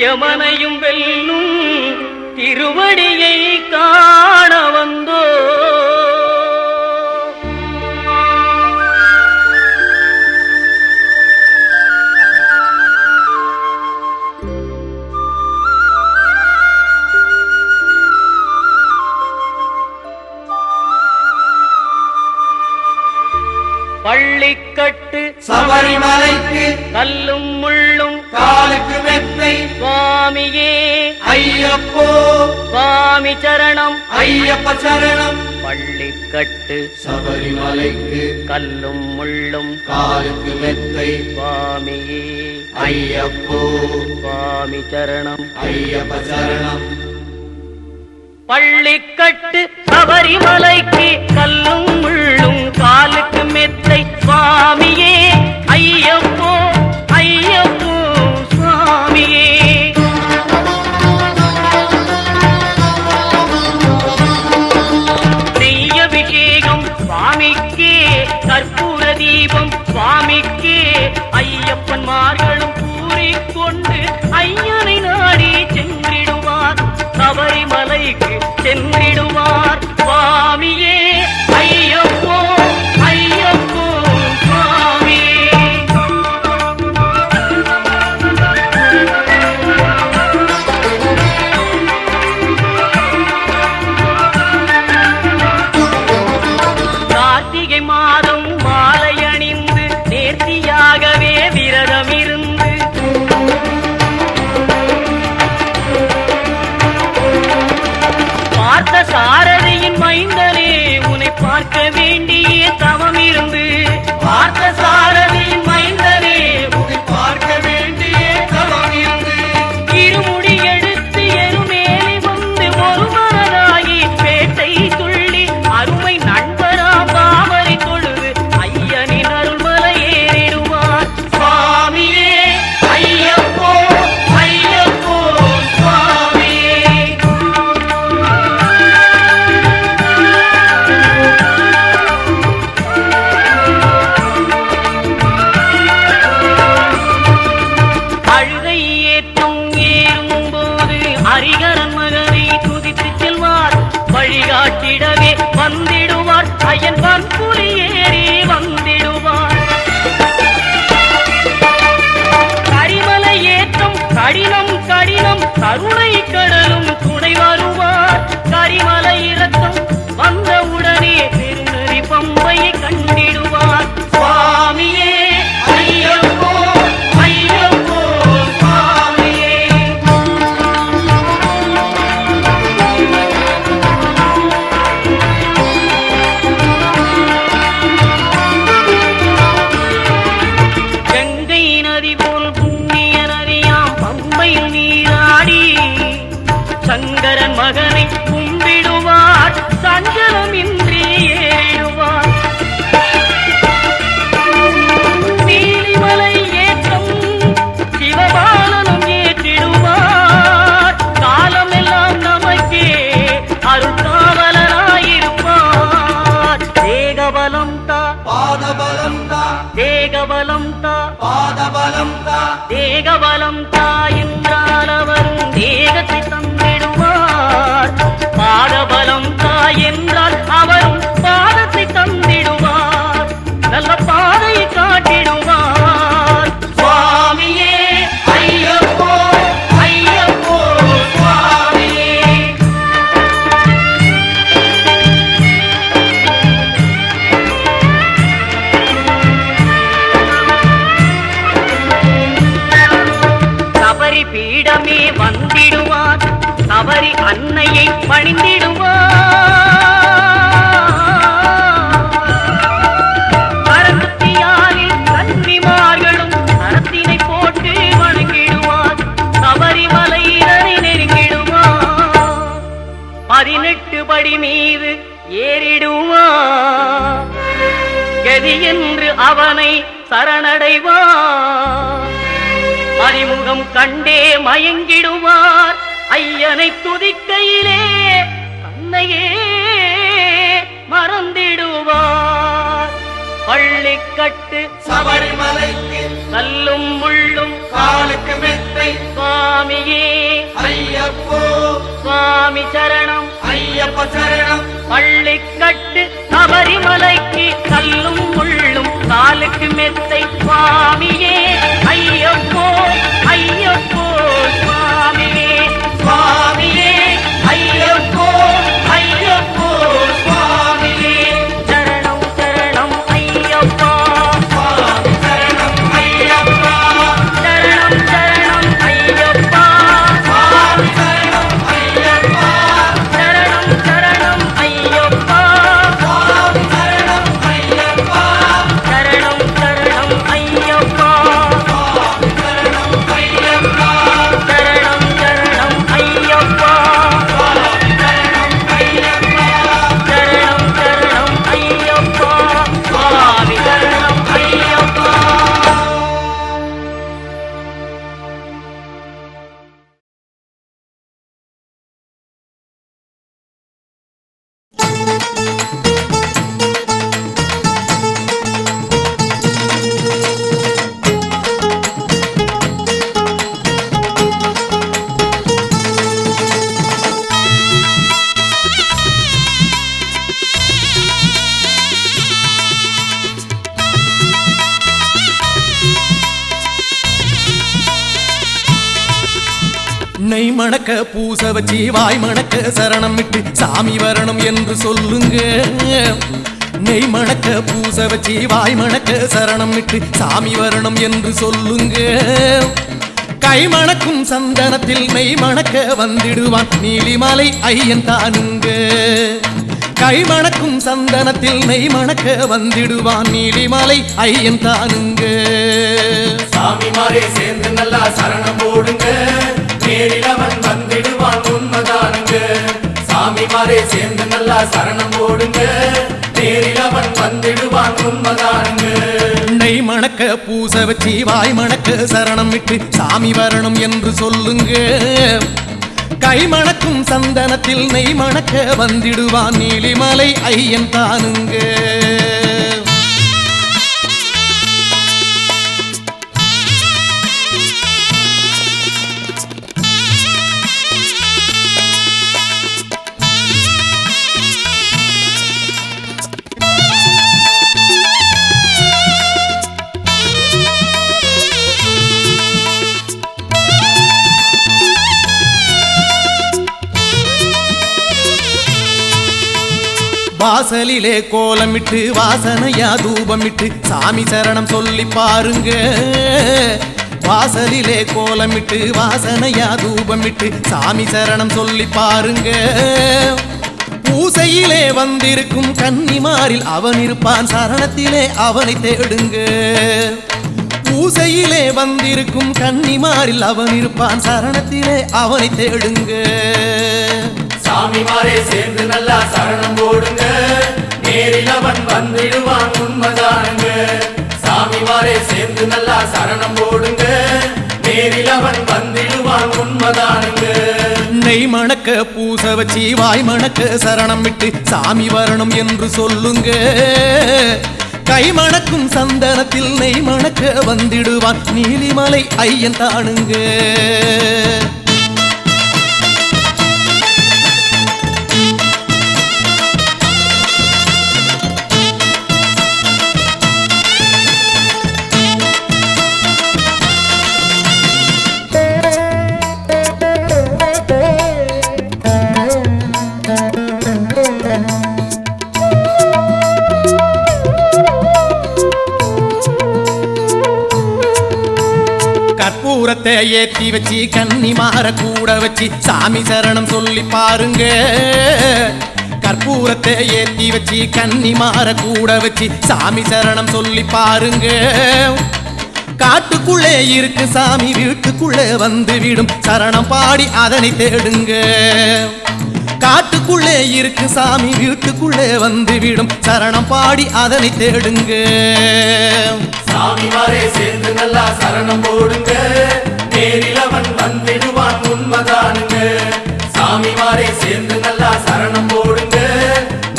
யமனையும் வெல்லும் திருவடியை காண வந்தோ. பள்ளிக்கட்டு சபரிமலைக்கு கல்லும் முள்ளும் காலுக்கு மெத்தை சுவாமியே ஐயப்போ சுவாமி சரணம் ஐயப்ப சரணம். பள்ளிக்கட்டு சபரிமலைக்கு கல்லும் முள்ளும் காலுக்கு மெத்தை சுவாமியே ஐயப்போ சுவாமி சரணம் ஐயப்ப சரணம். பள்ளிக்கட்டு சபரிமலைக்கு கல்லும் முள்ளும் காலுக்கு மெத்தை சுவாமியே ஐயப்போ ஐயப்போ சுவாமியே. நெய்யபிஷேகம் சுவாமிக்கே கற்பூர தீபம் சுவாமிக்கே ஐயப்பன்மார்களும் கூறிக்கொண்டு ஐயனை நாடி சென்றிடுவார் சபரிமலைக்கு சென்றிடுவார் சுவாமியே ஐயப்போ ஐயப்போ சுவாமியே. கார்த்திகை மாதம் மாலை அணிந்து நேர்த்தியாகவே விரதம் இருந்து பார்த்த சாரதியின் மைந்தனே உன்னை பார்க்க வேண்டிய தவம் இருந்து பார்த்த சாரதியின் மைந்தனே உன்னை பார்க்க வேண்டிய தவம் இருந்து இருமுடி எடுத்து எருமேலி வந்து ஒரு மனதாகி பேட்டை துள்ளி அருமை நண்பரா பாவரை தொழுது ஐயனின் அருள்மலை ஏறிடுவார் சுவாமியே ஐயப்போ ஐயப்போ சுவாமியே. அழுகை ஏற்றும் ஏறும்போது ஹரிகரன் மகனை துதித்து செல்வார் வழிகாட்டிடவே வந்திடுவார் ஐயன் பன்புலி ஏறி வந்திடுவார். கரிமலை ஏற்றம் கடினம் கடினம் கருணை கடலும் துணை வருவார். கரிமலை இறக்கம் வந்தவுடனே பெருநெறி பம்பையை கண்டிடுவார் சுவாமியே ஐயப்போ ஐயப்போ சுவாமியே. கங்கை நதி போல் புண்ணிய நதியாம் பம்பையில் நீராடி சங்கரன் மகனை கும்பிடுவார் சஞ்சலமின்றி ஏறுவார். நீலிமலை ஏற்றம் சிவபாலனும் ஏற்றிடுவார். காலமெல்லாம் நமக்கே அருள்காவலராயிருப்பார். தேகபலம் தா பாதபலம் தா தேகபலம் தா பாதபலம் தா தேகபலம் தா என்றால் அவரும் தேகத்தை தந்திடுவார். பாதபலம் தா என்றால் அவரும் பாதத்தை தந்திடுவார். நல்ல பாதையை காட்டிடுவார் சுவாமியே ஐயப்போ ஐயப்போ சுவாமியே. சபரி பீடமே வந்திடுவார். சபரி அன்னையை பணிந்திடுவார். கரத்தியாரில் கன்னிமார்களும் கரத்தினை போட்டு வணங்கிடுவார். சபரிமலையினரை நெருங்கிடுவார். 18 படி மீது ஏறிடுவார். கதி என்று அவனை சரணடைவார். அறிமுகம் கண்டே மயங்கிடுவார். ஐயனை துதிக்கையிலே தன்னையே மறந்திடுவார். பள்ளிக்கட்டு சபரிமலைக்கு கல்லும் முள்ளும் காலுக்கு மெத்தை சுவாமி சுவாமியே ஐயப்போ சுவாமி சரணம் ஐயப்ப சரணம் பள்ளிக்கட்டு சபரிமலைக்கு கல்லும் முள்ளும் காலுக்கு மெத்தை சுவாமியே ஐயப்போ ஐயப்போ சுவாமியே சுவாமியே ஐயப்போ ஐயப்போ சுவாமியே சரணம் சரணம் ஐயப்பா சுவாமி சரணம் ஐயப்பா சரணம் சரணம் ஐயப்பா சுவாமி சரணம் ஐயப்பா சரணம் சரணம் ஐயப்பா சுவாமி சரணம் ஐயப்பா சரணம் சரணம் ஐயப்பா சுவாமி சரணம் ஐயப்பா சரணம் சரணம் ஐயப்பா சுவாமி சரணம் ஐயப்பா சரணம் சரணம் ஐயப்பா சுவாமி சரணம் ஐயப்பா நெய் மணக்க பூச வச்சு வாய் மணக்க சரணம் விட்டு சாமி வரணும் என்று சொல்லுங்க. நெய் மணக்க பூச வச்சு வாய் மணக்க சரணம் விட்டு சாமி வரணும் என்று சொல்லுங்க. கை மணக்கும் சந்தனத்தில் நெய் மணக்க வந்திடுவான் நீலிமலை ஐயன் தானுங்க. கை மணக்கும் சந்தனத்தில் நெய் மணக்க வந்திடுவான் நீலிமலை ஐயன் தானுங்க. சாமிமாரே சேர்ந்து நல்லா சரணம் போடுங்க நேரில் அவன் வந்திடுவான் உண்மைதானுங்க சாமிமாரே சேர்ந்து நல்லா சரணம் போடுங்க நேரில் அவன் வந்திடுவான் உண்மைதானுங்க நெய் மணக்க பூச வச்சு வாய் மணக்க சரணம் விட்டு சாமி வரணும் என்று சொல்லுங்க. கை மணக்கும் சந்தனத்தில் நெய் மணக்க வந்திடுவான் நீலிமலை ஐயன் தானுங்க. வாசலிலே கோலமிட்டு வாசனையா தூபமிட்டு சாமி சரணம் சொல்லி பாருங்க. வாசலிலே கோலமிட்டு வாசனையா தூபமிட்டு சாமி சரணம் சொல்லி பாருங்க. பூசையிலே வந்திருக்கும் கன்னிமாரில் அவன் இருப்பான் சரணத்திலே அவனை தேடுங்க. பூசையிலே வந்திருக்கும் கன்னிமாரில் அவன் இருப்பான் சரணத்திலே அவனை தேடுங்க. சாமிமாரே சேர்ந்து நல்லா சரணம் போடுங்க நேரில் அவன் வந்திடுவான் உண்மைதானுங்க சாமிமாரே சேர்ந்து நல்லா சரணம் போடுங்க நேரில் அவன் வந்திடுவான் உண்மைதானுங்க நெய் மணக்க பூச வச்சு வாய் மணக்க சரணம் விட்டு சாமி வரணும் என்று சொல்லுங்க. கை மணக்கும் சந்தனத்தில் நெய் மணக்க வந்திடுவான் நீலிமலை ஐயன் தானுங்க. கற்பூரத்தை ஏத்தி வச்சு கன்னிமார கூட வச்சு சாமி சரணம் சொல்லி பாருங்க. கற்பூரத்தை ஏத்தி வச்சு கன்னிமார கூட வச்சு சாமி சரணம் சொல்லி பாருங்க. காட்டுக்குள்ளே இருக்கு சாமி வீட்டுக்குள்ளே வந்து விடும் சரணம் பாடி அதனை தேடுங்க. காட்டுக்குள்ளே இருக்கு சாமி வீட்டுக்குள்ளே வந்து விடும் சரணம் பாடி அதனை தேடுங்க. சாமிமாரே சேர்ந்து நல்லா சரணம் போடுங்க நேரில் அவன் வந்திடுவான் உண்மைதானுங்க சாமிமாரே சேர்ந்து நல்லா சரணம் போடுங்க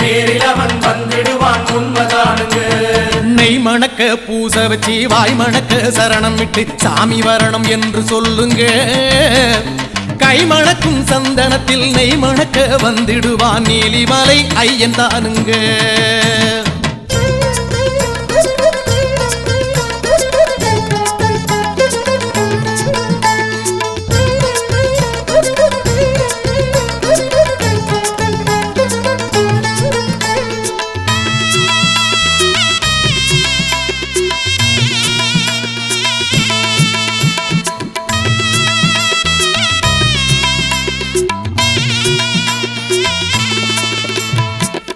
நேரில் அவன் வந்திடுவான் உண்மைதானுங்க நெய் மணக்க மணக்க பூச வச்சு வாய் மணக்க சரணம் விட்டு சாமி வரணும் என்று சொல்லுங்க கை மணக்கும் சந்தனத்தில் நெய் மணக்க வந்திடுவான் நீலிமலை ஐயன் தானுங்க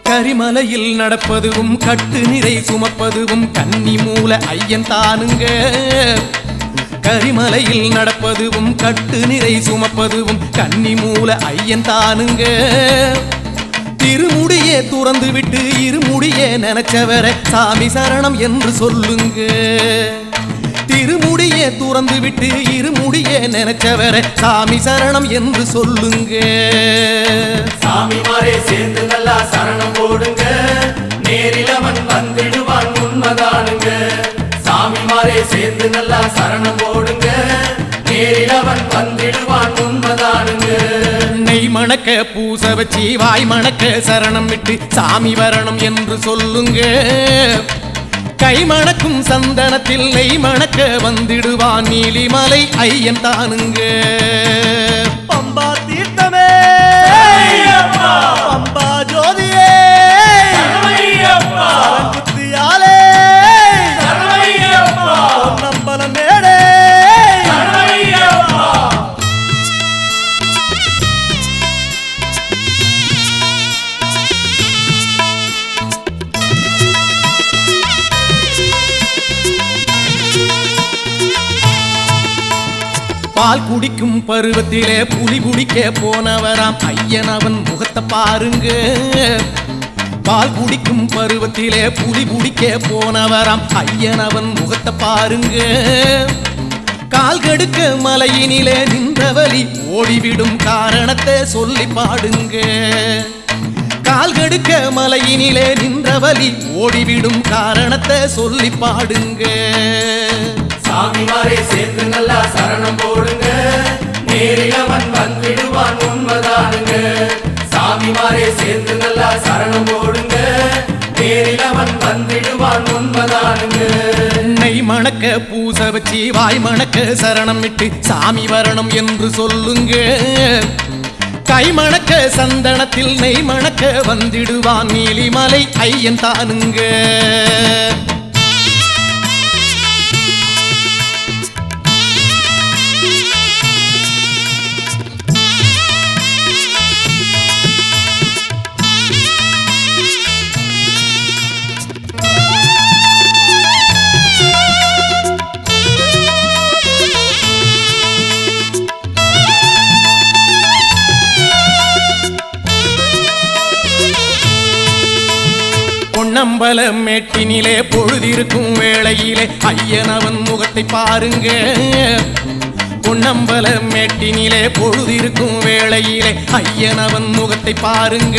கரிமலையில் நடப்பதுவும் கட்டு நிறை சுமப்பதுவும் கன்னி மூல ஐயன் தானுங்க கரிமலையில் நடப்பதுவும் கட்டு நிறை சுமப்பதுவும் கன்னி மூல ஐயன் தானுங்க திருமுடியே துறந்து விட்டு இருமுடியே நினைச்சவர சாமி சரணம் என்று சொல்லுங்க திருமுடியே துறந்து விட்டு இருமுடியே நினைச்சவர சாமி சரணம் என்று சொல்லுங்க சாமி மாரே சேர்ந்து நல்லா சரணம் போடுங்க நேரில் அவன் வந்திடுவான் உண்மைதானுங்க சாமி மாரே சேர்ந்து நல்லா சரணம் போடுங்க நேரில் அவன் வந்திடுவான் உண்மைதானுங்க நெய் மணக்க பூச வச்சு வாய் மணக்க சரணம் விட்டு சாமி வரணும் என்று சொல்லுங்க கை மணக்கும் சந்தனத்தில் நெய் மணக்க வந்திடுவான் நீலிமலை ஐயன் தானுங்க பம்பா தீர்த்தமே பம்பா ஜோதியே குத்தியாலே நம்பலம் மேடே பால் குடிக்கும் பருவத்திலே புலி குடிக்க போனவராம் ஐயன் அவன் முகத்தை பாருங்க பால் குடிக்கும் பருவத்திலே புலி குடிக்க போனவராம் ஐயன் அவன் முகத்தை பாருங்க கால் கடுக்க மலையினிலே நின்றவலி ஓடிவிடும் காரணத்தை சொல்லி பாடுங்க கால் கடுக்க மலையினிலே நின்றவலி ஓடிவிடும் காரணத்தை சொல்லி பாடுங்க சாமி மாரே சேர்ந்து நல்லா சரணம் போடுங்க நேரில் அவன் வந்திடுவான் உண்மைதானுங்க சாமி மாரே சேர்ந்து நல்லா சரணம் போடுங்க நேரில் அவன் வந்திடுவான் உண்மைதானுங்க நெய் மணக்க பூச வச்சு வாய் மணக்க சரணம் விட்டு சாமி வரணும் என்று சொல்லுங்க கை மணக்க சந்தனத்தில் நெய் மணக்க வந்திடுவான் நீலிமலை ஐயன் தானுங்க பொன்னம்பல மேட்டினிலே பொழுதிருக்கும் வேளையிலே ஐயன் அவன் முகத்தை பாருங்க பொன்னம்பல மேட்டினிலே பொழுதிருக்கும் வேளையிலே ஐயன் அவன் முகத்தை பாருங்க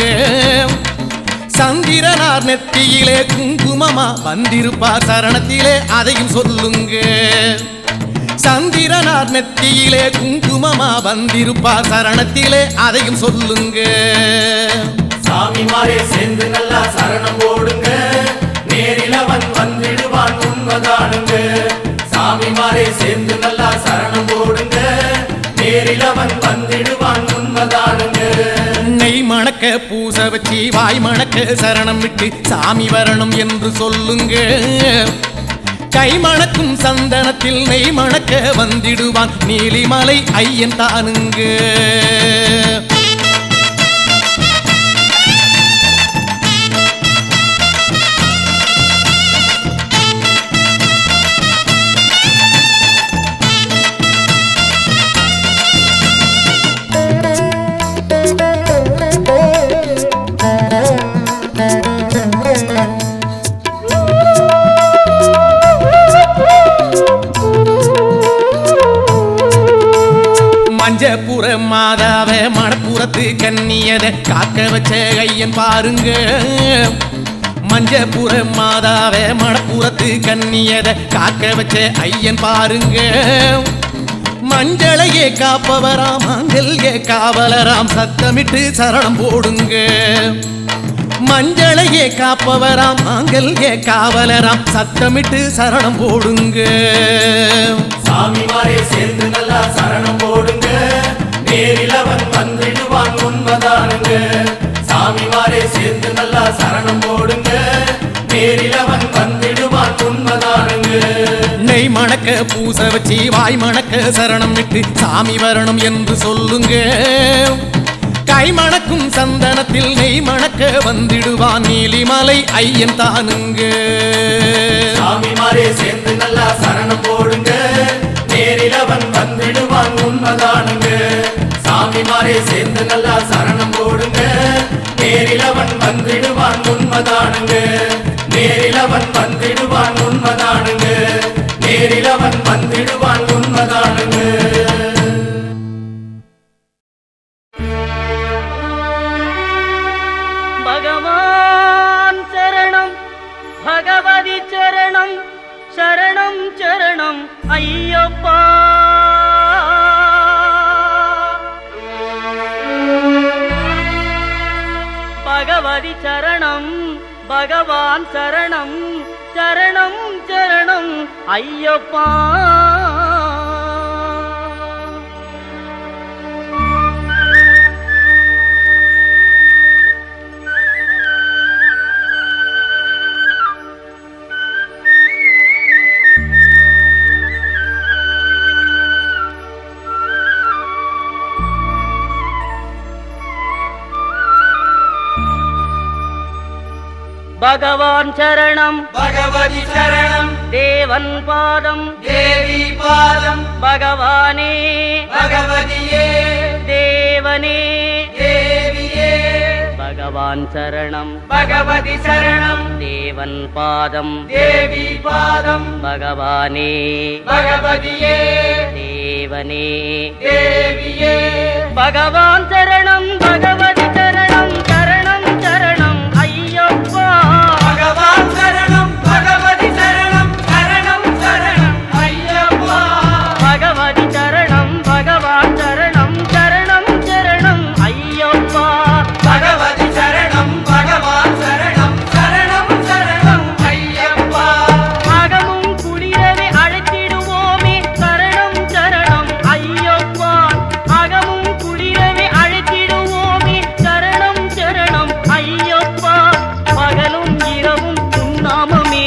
சந்திரனார் நெத்தியிலே குங்குமமா வந்திருப்பார் சரணத்திலே அதையும் சொல்லுங்க சந்திரனார் நெத்தியிலே குங்குமமா வந்திருப்பார் சரணத்திலே அதையும் சொல்லுங்க சாமி மாரே சேர்ந்து நல்லா சரணம் போடுங்க நேரில் அவன் வந்திடுவான் உண்மைதானுங்க சாமி மாரே சேர்ந்து நல்லா சரணம் போடுங்க நேரில் அவன் வந்திடுவான் உண்மைதானுங்க நெய் மணக்க பூச வச்சு வாய் மணக்க சரணம் விட்டு சாமி வரணும் என்று சொல்லுங்க கை மணக்கும் சந்தனத்தில் நெய் மணக்க வந்திடுவான் நீலிமலை ஐயன் தானுங்க மஞ்சப்புற மாதாவ மணப்புறத்து கண்ணியத காக்க வச்ச ஐயன் பாருங்க மஞ்சபுர மாதாவே மணப்புறத்து கன்னியத காக்க வச்ச ஐயன் பாருங்க. மஞ்சளையே காப்பவராம் மாங்கல்ய காவலராம் சத்தமிட்டு சரணம் போடுங்க. மஞ்சளையே காப்பவராம் மாங்கல்ய காவலராம் சத்தமிட்டு சரணம் போடுங்க. சாமிமாரே சேர்ந்து நல்லா சரணம் போடுங்க, நேரில் அவன் வந்திடுவான் உண்மைதானுங்க. சாமிமாரே சேர்ந்து நல்லா சரணம் போடுங்க, நேரில் அவன் வந்திடுவான் உண்மைதானுங்க. நெய் மணக்க பூச வச்சு வாய் மணக்க சரணம் விட்டு சாமி வரணும் என்று சொல்லுங்க. கை மணக்கும் சந்தனத்தில் நெய் மணக்க வந்திடுவான் நீலிமலை ஐயன் தானுங்க. சாமிமாரே சேர்ந்து நல்லா சரணம் போடுங்க, நேரில் அவன் வந்திடுவான் உண்மைதானுங்க. சாமிமாரே சேர்ந்து நல்லா சரணம் போடுங்க, நேரில் அவன் வந்திடுவான் உண்மைதானுங்க. நேரில் அவன் வந்திடுவான் உண்மைதானுங்க. நேரில் அவன் வந்திடுவான் உண்மைதானுங்க. பகவான் சரணம் பகவதி சரணம் சரணம் சரணம் ஐயப்பா. பகவதி சரணம் பகவான் சரணம் சரணம் சரணம் ஐயப்பா. பகவான் சரணம் பகவதி சரணம் தேவன் பாதம் தேவி பாதம் பகவானே பகவதியே தேவனே தேவியே. பகவான் சரணம் பகவதி சரணம் தேவன் பாதம் தேவி பாதம் பகவானே பகவதியே தேவனே தேவியே. பகவான் சரணம் பகவதி சரணம் சரணம் சரணம் ஐயப்பா. பகவான் சரணம் பகவதி சரணம் சரணம் சரணம் ஐயப்பா. பகவதி சரணம் பகவான் சரணம் சரணம் சரணம் ஐயப்பா. பகவதி சரணம் பகவான் சரணம் சரணம் சரணம் ஐயப்பா. அகமும் குளிரவே அழைத்திடுவோமே சரணம் சரணம் ஐயப்பா. அகமும் குளிரவே அழைத்திடுவோமே சரணம் சரணம் ஐயப்பா. பகலும் இரவும் உன்னாமமே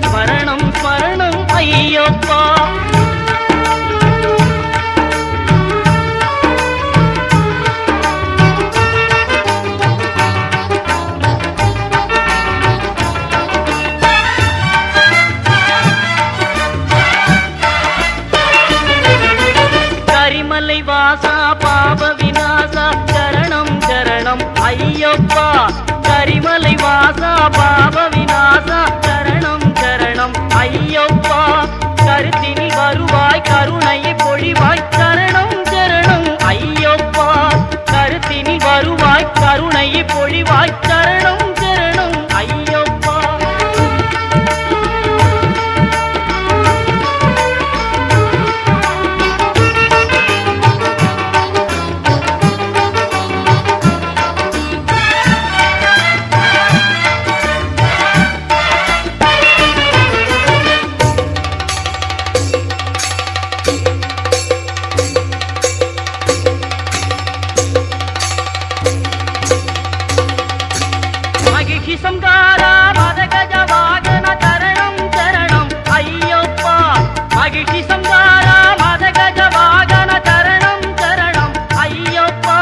ஸ்மரணம் ஸ்மரணம் ஐயப்பா. கரிமலை வாசா பாப விநாசா சரணம் சரணம் ஐயப்பா. கரிமலை வாசா பாப விநாசா சரணம் சரணம் ஐயப்பா. கருத்தினி வருவாய் கருணையை பொழிவாய் சரணம் சரணம் ஐயப்பா. கருத்தினி வருவாய் கருணையை பொழிவாய் சரணம் சரணம் ஐயப்பா. மகிழ்ச்சி சம்காரா மதகஜ வாகன சரணம் சரணம் ஐயப்பா. மகிழ்ச்சி சம்காரா மதகஜ வாகன சரணம் சரணம் ஐயப்பா.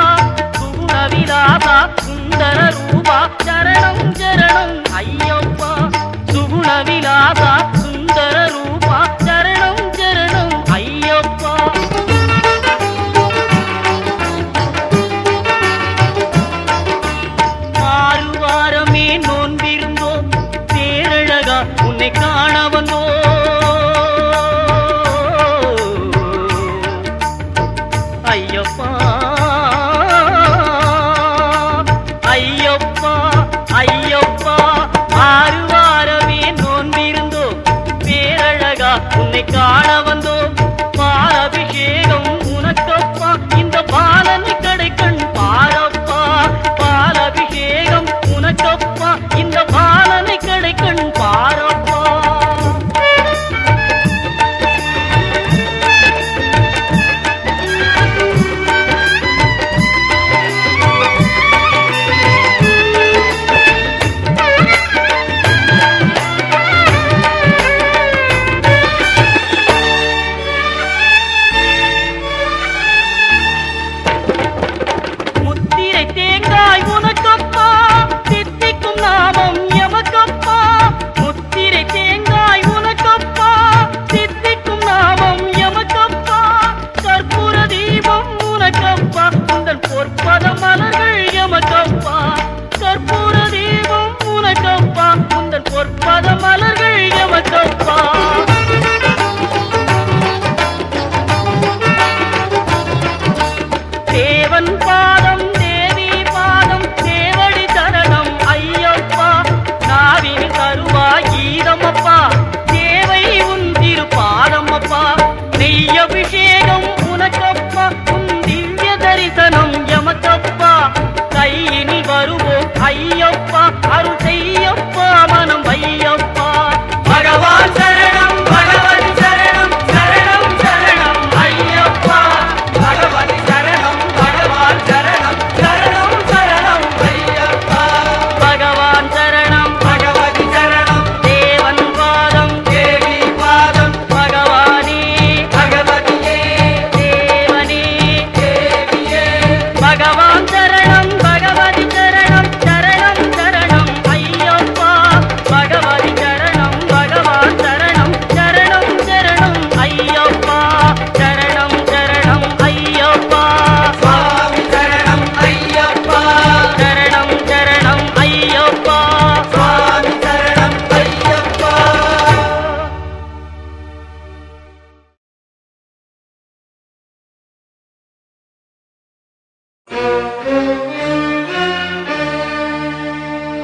சுகுண விலாசா சுந்தர ரூபா சரணம் சரணம் ஐயப்பா. சுகுண விலாசா சுந்தர ரூபா சரணம் சரணம் ஐயப்பா. ஆறுவாரமே நோன்பிருந்தோம் பேரழகா உன்னை காண வந்தோம். காண வந்தோம் பாலபிஷேகம் உனக்கப்பா இந்த பாலனை கடைக்கண் பாரப்பா பாலபிஷேகம் உனக்கப்பா இந்த பாலனை கடைக்கண் பாரப்பா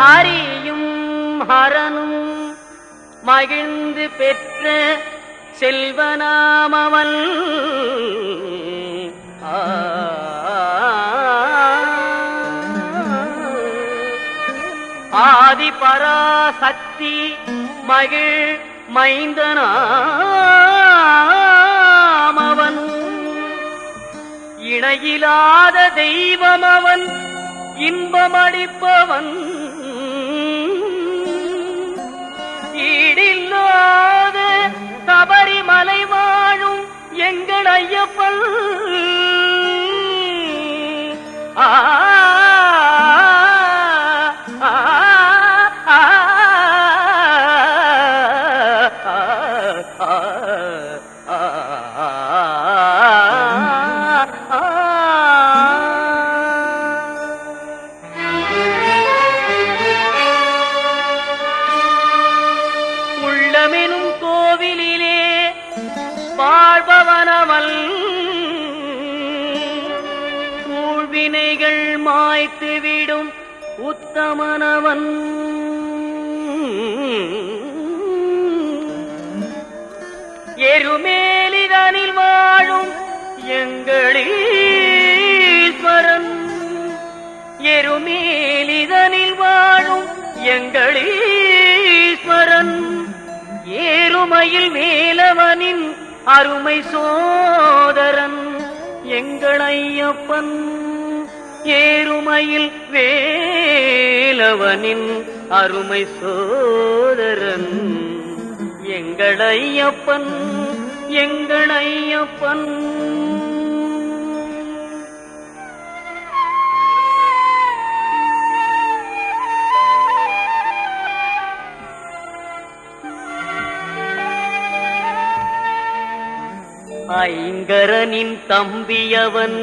ஹரியும் ஹரனும் மகிழ்ந்து பெற்ற செல்வனாமவன் ஆதி பராசக்தி மகிழ் மைந்தனாமவன் இணையிலாத தெய்வம் அவன் இன்பமளிப்பவன் ஈடில்லாத சபரிமலை வாழும் எங்கள் ஐயப்பன் ஆ உள்ளமெனும் கோவிலிலே வாழ்பவனவன் ஊழ்வினைகள் மாய்த்துவிடும் உத்தமனவன் எருமேலிதனில் வாழும் எங்களீஸ்வரன் எருமேலிதனில் வாழும் எங்களீஸ்வரன் ஏறுமையில் மேலவனின் அருமை சோதரன் எங்கள் ஐயப்பன் ஏறுமையில் வேலவனின் அருமை சோதரன் எங்கள் ஐயப்பன் எங்கள் ஐயப்பன் ஐங்கரனின் தம்பியவன்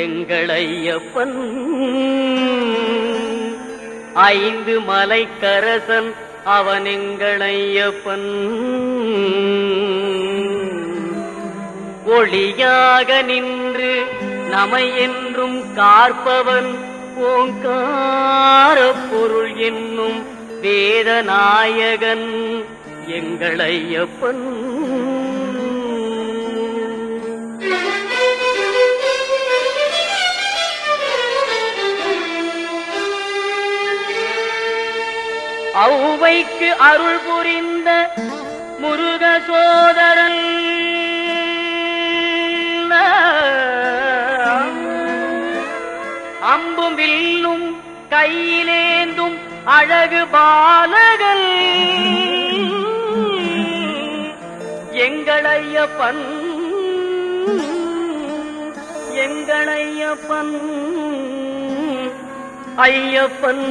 எங்கள் ஐயப்பன் ஐந்து மலைக்கரசன் அவன் எங்கள் ஐயப்பன் ஒளியாக நின்று நமை என்றும் காற்பவன் ஓங்கார பொருள் என்னும் வேதநாயகன் எங்கள் ஐயப்பன். ஔவைக்கு அருள் புரிந்த முருக சோதரன் அம்பும் வில்லும் கையிலேந்தும் அழகு பாலகன் எங்கள் ஐயப்பன். எங்கள் ஐயப்பன். ஐயப்பன்.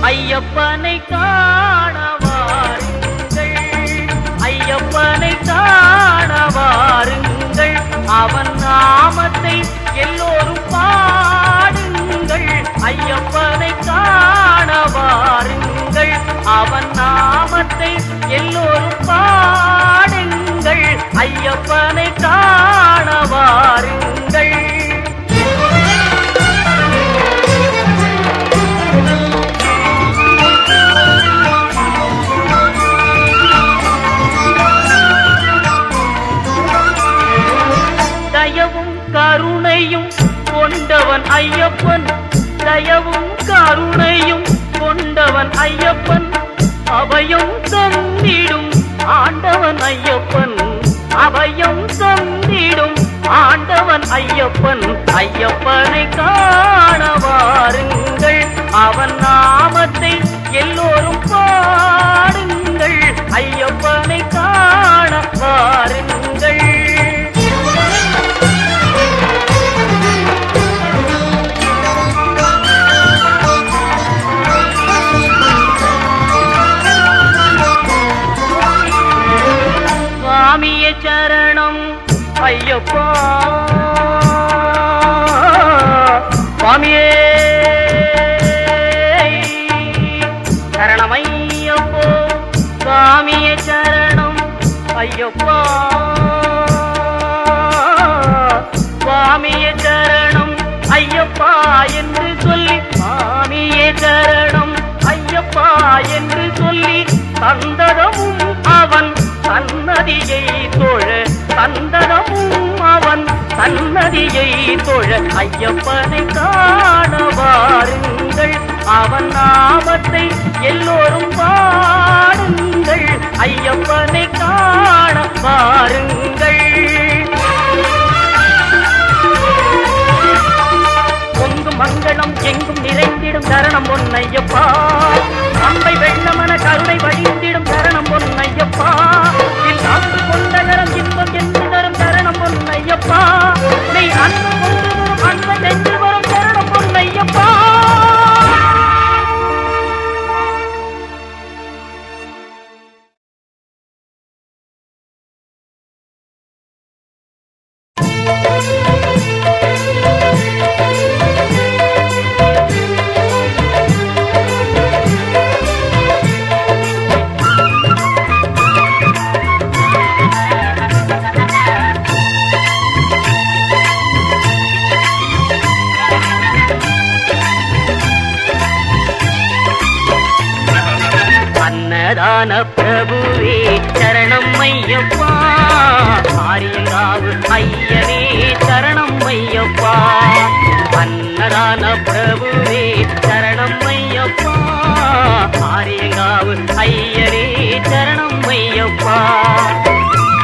ஐயப்பனை காண வாருங்கள், ஐயப்பனை காண வாருங்கள், அவன் நாமத்தை எல்லோரும் பாடுங்கள். ஐயப்பனை காண வாருங்கள், அவன் நாமத்தை எல்லோரும் பாடுங்கள். ஐயப்பனை காண வாருங்கள். தயவும் கருணையும் கொண்டவன் ஐயப்பன், தயவும் கருணையும் கொண்டவன் ஐயப்பன், அபயம் தந்திடும் ஆண்டவன் ஐயப்பன், அபயம் தந்திடும் ஆண்டவன் ஐயப்பன். ஐயப்பனை காண வாருங்கள், அவன் நாமத்தை எல்லோரும் பாடுங்கள். ஐயப்பனை காண வாருங்கள். சுவாமியே சரணம் ஐயப்பா, சுவாமியே சரணம் ஐயப்போ, சுவாமியே சரணம் ஐயப்பா, சுவாமியே சரணம் ஐயப்பா என்று சொல்லி, சுவாமியே சரணம் ஐயப்பா என்று சொல்லி தந்ததமும் அவன் சன்னதியை தொழ, தந்ததமும் அவன் சன்னதியை தொழ. ஐயப்பனை காண வாருங்கள், அவன் நாமத்தை எல்லோரும் பாடுங்கள். ஐயப்பனை காண வாருங்கள். பொங்கும் மங்களம் எங்கும் நிறைந்திடும் தரணம் பொன்னையப்பா, அம்பை வெள்ளமன கருணை வழிந்திடும் தரணம் பொன்னையப்பா, அன்பு கொண்ட கரம் இன்பம் என்று தரும் தரணம் பொன்னையப்பா, நீ அன்பு கொண்டு வரும் அன்பை நெஞ்சில் வரும் தரணம் பொன்னையப்பா. அன்னதான பிரபுவே சரணம் ஐயப்பா, ஆரியங்காவு ஐயனே சரணம் ஐயப்பா. அன்னதான பிரபுவே சரணம் ஐயப்பா, ஆரியங்காவு ஐயனே சரணம் ஐயப்பா.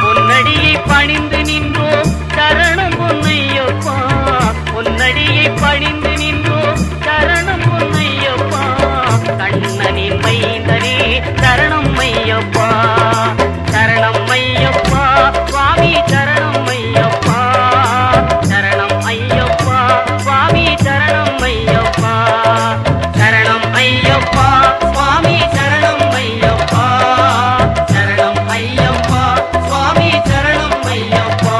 பொன்னடியை பணிந்து நின்றோம் சரணம் பொன்னையப்பா, பொன்னடியை பணிந்து நின்றோம் சரணம் பொன்னையப்பா. கண்ணனின் மைந்தனே சரணம் ஐயப்பா, சரணம் ஐயப்பா, சுவாமி சரணம் ஐயப்பா, சரணம் ஐயப்பா, சுவாமி சரணம் ஐயப்பா, சரணம் ஐயப்பா, சுவாமி சரணம் ஐயப்பா, சரணம் ஐயப்பா, சுவாமி சரணம் ஐயப்பா.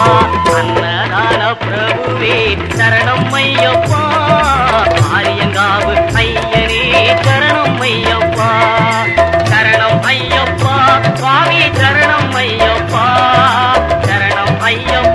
ஐயப்பா அன்னதான பிரபுவே சரணம் ஐயப்பா ஆரியங்காவு ஐயனே சரணம் ஐயப்பா சரணம் ஐயப்பா சுவாமி சரணம் ஐயப்பா சரணம் ஐயப்பா